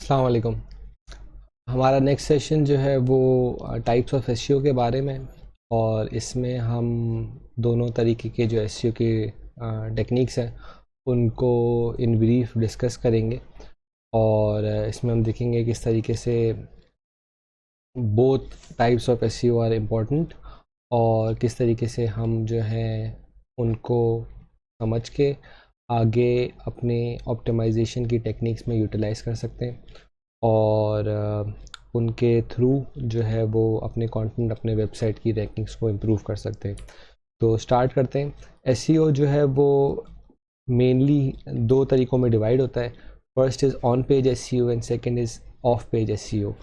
अस्सलाम वालेकुम। हमारा नेक्स्ट सेशन जो है वो टाइप्स ऑफ एसईओ के बारे में, और इसमें हम दोनों तरीके के जो एसईओ के टेक्निक्स हैं उनको इन ब्रीफ डिस्कस करेंगे। और इसमें हम देखेंगे किस तरीके से both types of SEO are important, और किस तरीके से हम जो है उनको समझ के आगे अपने ऑप्टिमाइजेशन की टेक्निक्स में यूटिलाइज़ कर सकते हैं, और उनके थ्रू जो है वो अपने कंटेंट, अपने वेबसाइट की रैंकिंग्स को इम्प्रूव कर सकते हैं। तो स्टार्ट करते हैं। एसईओ जो है वो मेनली दो तरीक़ों में डिवाइड होता है। First is on page SEO and second is of page SEO.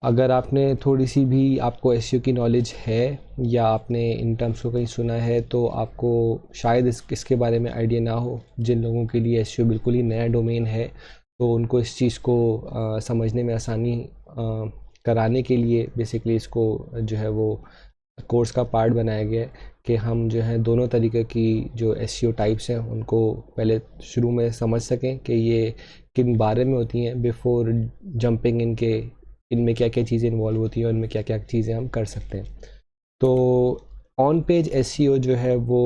अगर आपने थोड़ी सी भी आपको एसईओ की नॉलेज है या आपने इन टर्म्स को कहीं सुना है तो आपको शायद इसके बारे में आइडिया ना हो। जिन लोगों के लिए एसईओ बिल्कुल ही नया डोमेन है तो उनको इस चीज़ को समझने में आसानी कराने के लिए बेसिकली इसको जो है वो कोर्स का पार्ट बनाया गया है कि हम जो है दोनों तरीके की जो एसईओ टाइप्स हैं उनको पहले शुरू में समझ सकें कि ये किन बारे में होती हैं बिफोर जंपिंग इनमें क्या क्या चीज़ें इन्वॉल्व होती हैं और इनमें क्या क्या चीज़ें हम कर सकते हैं। तो ऑन पेज एसईओ जो है वो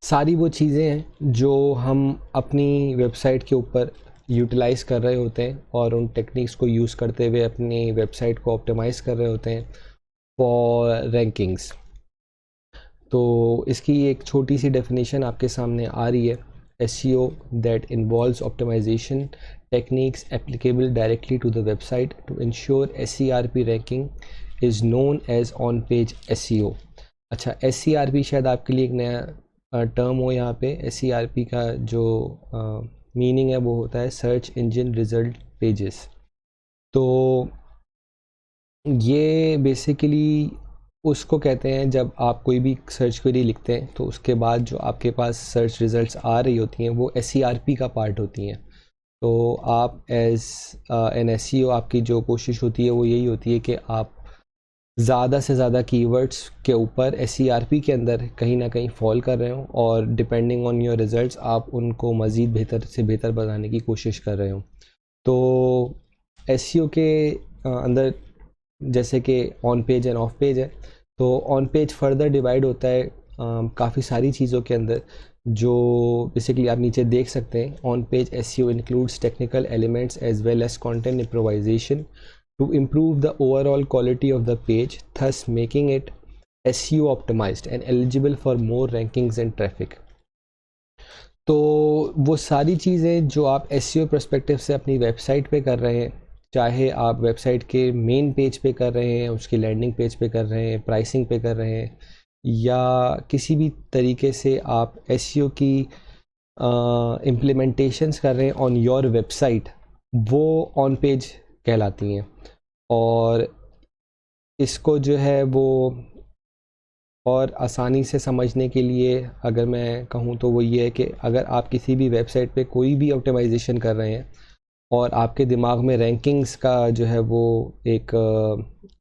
सारी वो चीज़ें हैं जो हम अपनी वेबसाइट के ऊपर यूटिलाइज़ कर रहे होते हैं और उन टेक्निक्स को यूज़ करते हुए अपनी वेबसाइट को ऑप्टिमाइज़ कर रहे होते हैं फॉर रैंकिंग्स। तो इसकी एक छोटी सी डेफिनेशन आपके सामने आ रही है। SEO that involves optimization techniques applicable directly to the website to ensure SERP ranking is known as on-page SEO। अच्छा, SERP शायद आपके लिए एक नया टर्म हो। यहाँ पे SERP का जो मीनिंग है वो होता है सर्च इंजन रिजल्ट पेजेस। तो ये बेसिकली उसको कहते हैं जब आप कोई भी सर्च क्वेरी लिखते हैं तो उसके बाद जो आपके पास सर्च रिज़ल्ट्स आ रही होती हैं वो SERP का पार्ट होती हैं। तो आप एज एन SEO आपकी जो कोशिश होती है वो यही होती है कि आप ज़्यादा से ज़्यादा कीवर्ड्स के ऊपर SERP के अंदर कहीं ना कहीं फॉल कर रहे हो, और डिपेंडिंग ऑन योर रिज़ल्ट्स आप उनको मज़ीद बेहतर से बेहतर बनाने की कोशिश कर रहे हो। तो SEO के अंदर जैसे कि on page and off page है, तो ऑन पेज फर्दर डिवाइड होता है काफ़ी सारी चीज़ों के अंदर, जो बेसिकली आप नीचे देख सकते हैं। On page SEO includes technical elements as well as content improvisation to improve the overall quality of the page, thus making it SEO optimized and eligible for more rankings and traffic. तो वो सारी चीज़ें जो आप SEO perspective से अपनी website पे कर रहे हैं, चाहे आप वेबसाइट के मेन पेज पे कर रहे हैं, उसकी लैंडिंग पेज पे कर रहे हैं, प्राइसिंग पे कर रहे हैं, या किसी भी तरीके से आप SEO की इम्प्लीमेंटेशंस कर रहे हैं ऑन योर वेबसाइट, वो ऑन पेज कहलाती हैं। और इसको जो है वो और आसानी से समझने के लिए अगर मैं कहूँ तो वो ये है कि अगर आप किसी भी वेबसाइट पे कोई भी ऑप्टिमाइजेशन कर रहे हैं और आपके दिमाग में रैंकिंग्स का जो है वो एक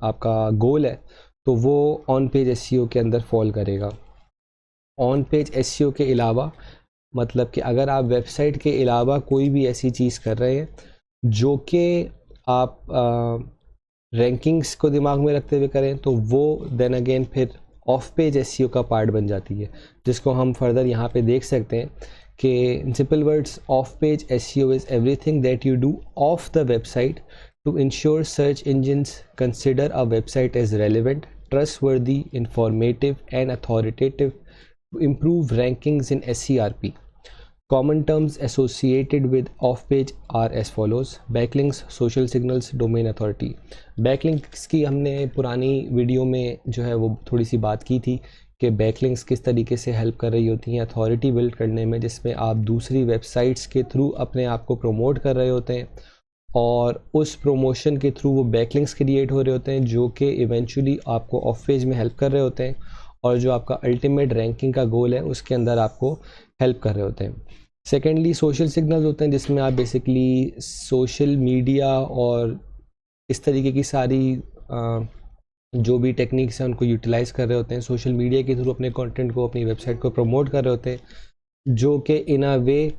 आपका गोल है, तो वो ऑन पेज SEO के अंदर फॉल करेगा। ऑन पेज SEO के अलावा मतलब कि अगर आप वेबसाइट के अलावा कोई भी ऐसी चीज़ कर रहे हैं जो कि आप रैंकिंग्स को दिमाग में रखते हुए करें, तो वो देन अगेन फिर ऑफ पेज SEO का पार्ट बन जाती है, जिसको हम फर्दर यहाँ पे देख सकते हैं कि in simple words, off-page SEO is everything that you do off the website to ensure search engines consider a website as relevant, trustworthy, informative, and authoritative to improve rankings in SERP. Common terms associated with off-page are as follows: backlinks, social signals, domain authority. Backlinks की हमने पुरानी video में जो है वो थोड़ी सी बात की थी कि बैकलिंक्स किस तरीके से हेल्प कर रही होती हैं अथॉरिटी बिल्ड करने में, जिसमें आप दूसरी वेबसाइट्स के थ्रू अपने आप को प्रमोट कर रहे होते हैं और उस प्रमोशन के थ्रू वो बैकलिंक्स क्रिएट हो रहे होते हैं जो कि इवेंचुअली आपको ऑफ पेज में हेल्प कर रहे होते हैं, और जो आपका अल्टीमेट रैंकिंग का गोल है उसके अंदर आपको हेल्प कर रहे होते हैं। सेकेंडली सोशल सिग्नल्स होते हैं, जिसमें आप बेसिकली सोशल मीडिया और इस तरीके की सारी जो भी टेक्निक्स हैं उनको यूटिलाइज़ कर रहे होते हैं। सोशल मीडिया के थ्रू अपने कंटेंट को, अपनी वेबसाइट को प्रमोट कर रहे होते हैं, जो कि इन अ वे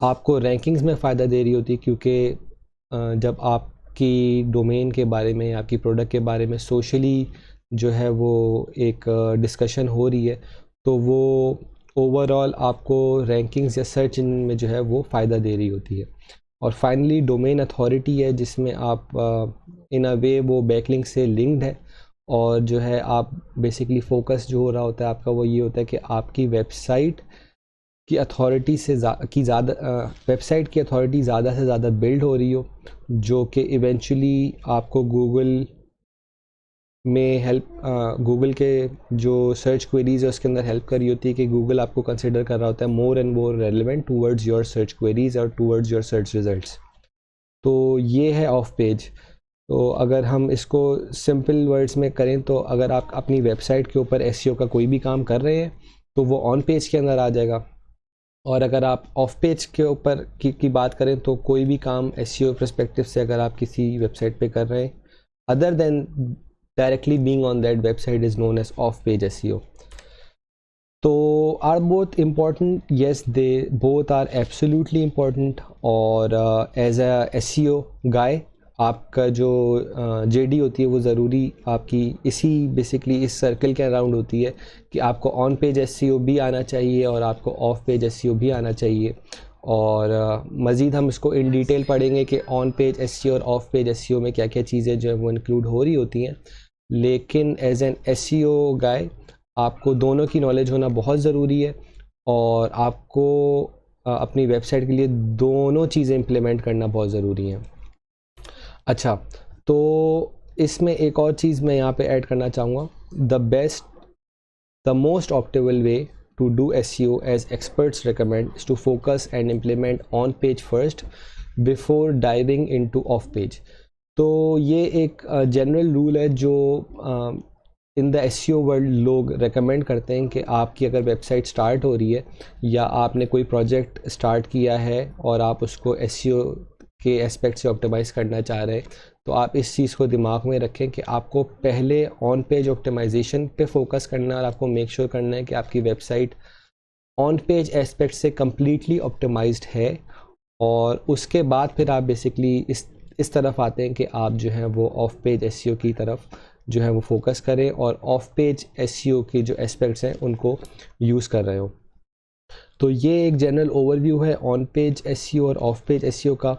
आपको रैंकिंग्स में फ़ायदा दे रही होती है, क्योंकि जब आपकी डोमेन के बारे में, आपकी प्रोडक्ट के बारे में सोशली जो है वो एक डिस्कशन हो रही है, तो वो ओवरऑल आपको रैंकिंग्स या सर्च इंजन में जो है वो फ़ायदा दे रही होती है। और फाइनली डोमेन अथॉरिटी है, जिसमें आप इन अ वे वो बैकलिंक से लिंक्ड है, और जो है आप बेसिकली फोकस जो हो रहा होता है आपका वो ये होता है कि आपकी वेबसाइट की अथॉरिटी से ज़्यादा वेबसाइट की अथॉरिटी ज़्यादा से ज़्यादा बिल्ड हो रही हो, जो कि इवेंचुअली आपको गूगल में हेल्प, गूगल के जो सर्च क्वेरीज़ है उसके अंदर हेल्प कर रही होती है, कि गूगल आपको कंसिडर कर रहा होता है more and more relevant towards your search queries और टूवर्ड्स योर सर्च रिजल्ट्स। तो ये है ऑफ पेज। तो अगर हम इसको सिंपल वर्ड्स में करें, तो अगर आप अपनी वेबसाइट के ऊपर एसईओ का कोई भी काम कर रहे हैं तो वो ऑन पेज के अंदर आ जाएगा, और अगर आप ऑफ पेज के ऊपर की बात करें तो कोई भी काम एसईओ पर्सपेक्टिव से अगर आप किसी वेबसाइट पे कर रहे हैं other than directly being on that website is known as off page SEO. तो are both important? Yes, they both are absolutely important. और एज अ एसईओ गाय आपका जो जेडी होती है वो ज़रूरी आपकी इसी बेसिकली इस सर्कल के अराउंड होती है, कि आपको ऑन पेज एसईओ भी आना चाहिए और आपको ऑफ पेज एसईओ भी आना चाहिए। और मज़ीद हम इसको इन डिटेल पढ़ेंगे कि ऑन पेज एसईओ और ऑफ पेज एसईओ में क्या क्या चीज़ें जो है वो इंक्लूड हो रही होती हैं। लेकिन एज एन एसईओ गाय आपको दोनों की नॉलेज होना बहुत ज़रूरी है, और आपको अपनी वेबसाइट के लिए दोनों चीज़ें इम्प्लीमेंट करना बहुत ज़रूरी है। अच्छा, तो इसमें एक और चीज़ मैं यहाँ पे ऐड करना चाहूँगा। The most optimal way to do SEO as experts recommend is to focus and implement on page first before diving into off page। तो ये एक जनरल रूल है जो इन द एसईओ वर्ल्ड लोग रेकमेंड करते हैं, कि आपकी अगर वेबसाइट स्टार्ट हो रही है या आपने कोई प्रोजेक्ट स्टार्ट किया है और आप उसको एसईओ के एस्पेक्ट से ऑप्टिमाइज़ करना चाह रहे हैं, तो आप इस चीज़ को दिमाग में रखें कि आपको पहले ऑन पेज ऑप्टिमाइजेशन पे फोकस करना है, और आपको मेक श्योर करना है कि आपकी वेबसाइट ऑन पेज एस्पेक्ट से कम्प्लीटली ऑप्टिमाइज्ड है। और उसके बाद फिर आप बेसिकली इस तरफ आते हैं कि आप जो है वो ऑफ पेज एसईओ की तरफ जो है वो फोकस करें, और ऑफ पेज एसईओ के जो एस्पेक्ट्स हैं उनको यूज़ कर रहे हो। तो ये एक जनरल ओवरव्यू है ऑन पेज एसईओ और ऑफ पेज एसईओ का।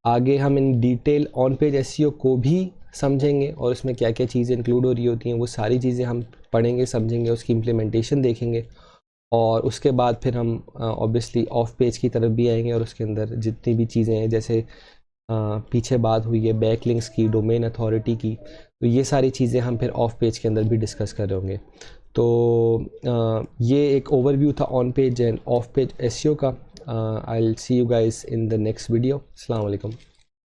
आगे हम in detail on page SEO को भी समझेंगे, और उसमें क्या क्या चीज़ें इंक्लूड हो रही होती हैं वो सारी चीज़ें हम पढ़ेंगे, समझेंगे, उसकी इम्प्लीमेंटेशन देखेंगे। और उसके बाद फिर हम ऑब्वियसली ऑफ पेज की तरफ भी आएंगे, और उसके अंदर जितनी भी चीज़ें हैं, जैसे पीछे बात हुई है बैकलिंक्स की, डोमेन अथॉरिटी की, तो ये सारी चीज़ें हम फिर ऑफ पेज के अंदर भी डिस्कस कर रहे होंगे। तो ये एक ओवरव्यू था on page and off page SEO का। I will see you guys in the next video. अस्सलाम वालेकुम।